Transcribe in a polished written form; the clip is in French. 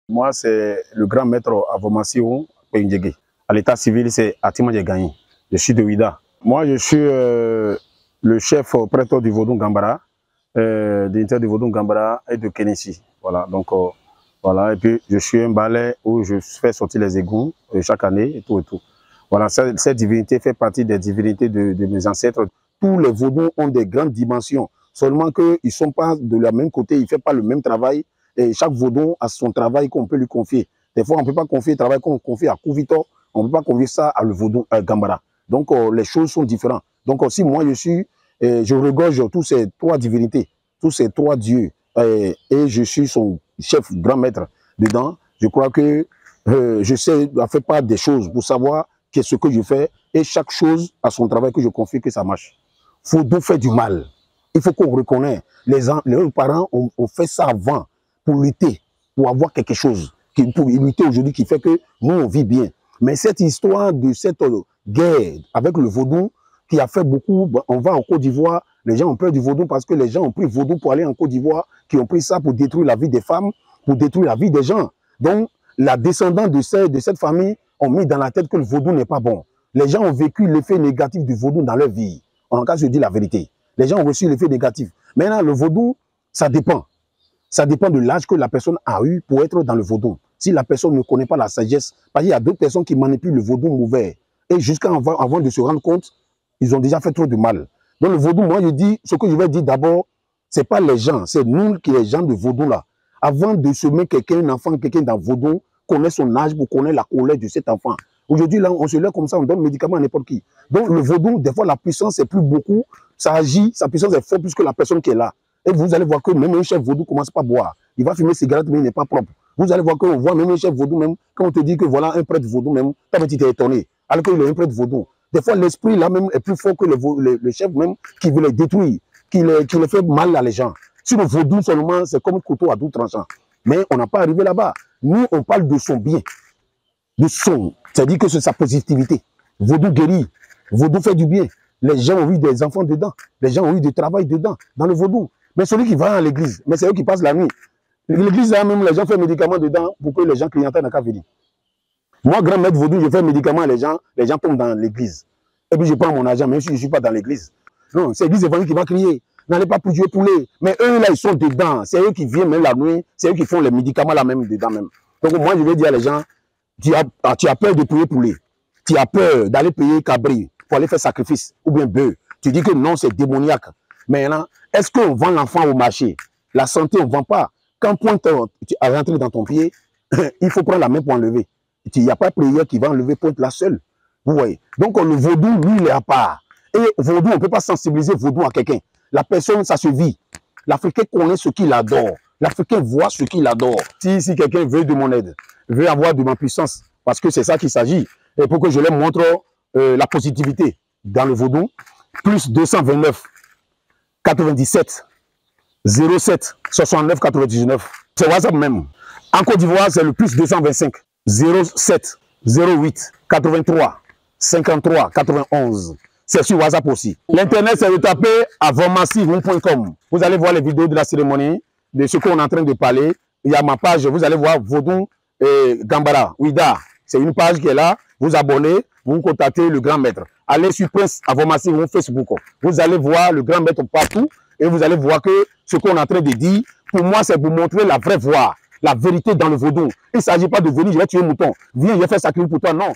Moi, c'est le grand maître Avomasion Pendjege. À l'état civil, c'est Atima Gagné. Je suis de Ouida. Moi, je suis le chef prêtre du Vodou Gambara, de l'unité du Vodou Gambara et de Kenessi. Voilà, donc voilà. Et puis, je suis un balai où je fais sortir les égouts chaque année et tout et tout. Voilà, cette divinité fait partie des divinités de mes ancêtres. Tous les Vaudous ont des grandes dimensions, seulement qu'ils ne sont pas de la même côté, ils ne font pas le même travail. Et chaque Vaudou a son travail qu'on peut lui confier. Des fois, on ne peut pas confier le travail qu'on confie à Kouvito, on ne peut pas confier ça à le Vaudou Gambara. Donc, les choses sont différentes. Donc, si moi, je regorge tous ces trois divinités, tous ces trois dieux, et je suis son chef grand maître dedans, je crois que je sais faire part des choses pour savoir qu'est-ce que je fais, et chaque chose a son travail que je confie que ça marche. Vaudou fait du mal. Il faut qu'on reconnaisse. Les parents ont fait ça avant pour lutter, pour avoir quelque chose, pour lutter aujourd'hui qui fait que nous, on vit bien. Mais cette histoire de cette guerre avec le Vaudou qui a fait beaucoup, on va en Côte d'Ivoire, les gens ont peur du Vaudou parce que les gens ont pris Vaudou pour aller en Côte d'Ivoire, qui ont pris ça pour détruire la vie des femmes, pour détruire la vie des gens. Donc, la descendante de cette famille ont mis dans la tête que le Vaudou n'est pas bon. Les gens ont vécu l'effet négatif du Vaudou dans leur vie. En tout cas, je dis la vérité. Les gens ont reçu l'effet négatif. Maintenant, le Vaudou, ça dépend. Ça dépend de l'âge que la personne a eu pour être dans le Vaudou. Si la personne ne connaît pas la sagesse, parce qu'il y a d'autres personnes qui manipulent le Vaudou mauvais. Et jusqu'à avant de se rendre compte, ils ont déjà fait trop de mal. Donc le Vaudou, moi je dis, ce que je vais dire d'abord, ce n'est pas les gens, c'est nous qui les gens de Vaudou là. Avant de semer quelqu'un, un enfant, quelqu'un dans Vaudou, connaître son âge pour connaître la colère de cet enfant. Aujourd'hui, là, on se lève comme ça, on donne médicaments à n'importe qui. Donc le Vaudou, des fois, la puissance est plus beaucoup, ça agit, sa puissance est forte plus que la personne qui est là. Et vous allez voir que même un chef Vaudou ne commence pas à boire. Il va fumer cigarette, mais il n'est pas propre. Vous allez voir qu'on voit même un chef Vaudou, même quand on te dit que voilà un prêtre Vaudou, même, tu es étonné. Alors qu'il est un prêtre Vaudou. Des fois, l'esprit là même est plus fort que le chef même qui veut les détruire, qui les fait mal à les gens. Sur le Vaudou seulement, c'est comme un couteau à double tranchant. Mais on n'a pas arrivé là-bas. Nous, on parle de son bien, de son. C'est-à-dire que c'est sa positivité. Vaudou guérit, Vaudou fait du bien. Les gens ont eu des enfants dedans, les gens ont eu du travail dedans, dans le Vaudou. Mais celui qui va à l'église, mais c'est eux qui passent la nuit. L'église, là même, les gens font médicaments dedans pour que les gens clientèlent n'ont qu'à venir. Moi, grand maître Vaudou, je fais médicaments à les gens tombent dans l'église. Et puis je prends mon argent, même si je ne suis pas dans l'église. Non, c'est l'église évangélique qui va crier. N'allez pas pour jouer poulet. Mais eux, là, ils sont dedans. C'est eux qui viennent même la nuit. C'est eux qui font les médicaments là même dedans même. Donc moi, je vais dire à les gens, tu as peur de payer poulet. Tu as peur d'aller payer cabri pour aller faire sacrifice ou bien bœuf. Tu dis que non, c'est démoniaque. Mais là, est-ce qu'on vend l'enfant au marché? La santé, on ne vend pas. Quand pointe à rentrer dans ton pied, il faut prendre la main pour enlever. Il n'y a pas de prière qui va enlever pointe la seule. Vous voyez. Donc le Vaudou, lui, il est à part. Et Vaudou, on ne peut pas sensibiliser Vaudou à quelqu'un. La personne, ça se vit. L'Africain connaît ce qu'il adore. L'Africain voit ce qu'il adore. Si quelqu'un veut de mon aide, veut avoir de ma puissance, parce que c'est ça qu'il s'agit, et pour que je leur montre la positivité dans le Vaudou, plus 229 97 07 69 99. C'est WhatsApp même. En Côte d'Ivoire, c'est le plus 225 07 08 83 53 91. C'est sur WhatsApp aussi. L'internet, c'est de taper avomassive.com. Vous allez voir les vidéos de la cérémonie, de ce qu'on est en train de parler. Il y a ma page, vous allez voir Vaudou Gambara, Ouida. C'est une page qui est là. Vous abonnez, vous contactez le grand maître. Allez sur Prince Avomassive ou Facebook. Vous allez voir le grand maître partout et vous allez voir que ce qu'on est en train de dire, pour moi, c'est pour montrer la vraie voie, la vérité dans le Vaudou. Il ne s'agit pas de venir, je vais tuer un mouton. Viens, je vais faire sacrifice pour toi. Non.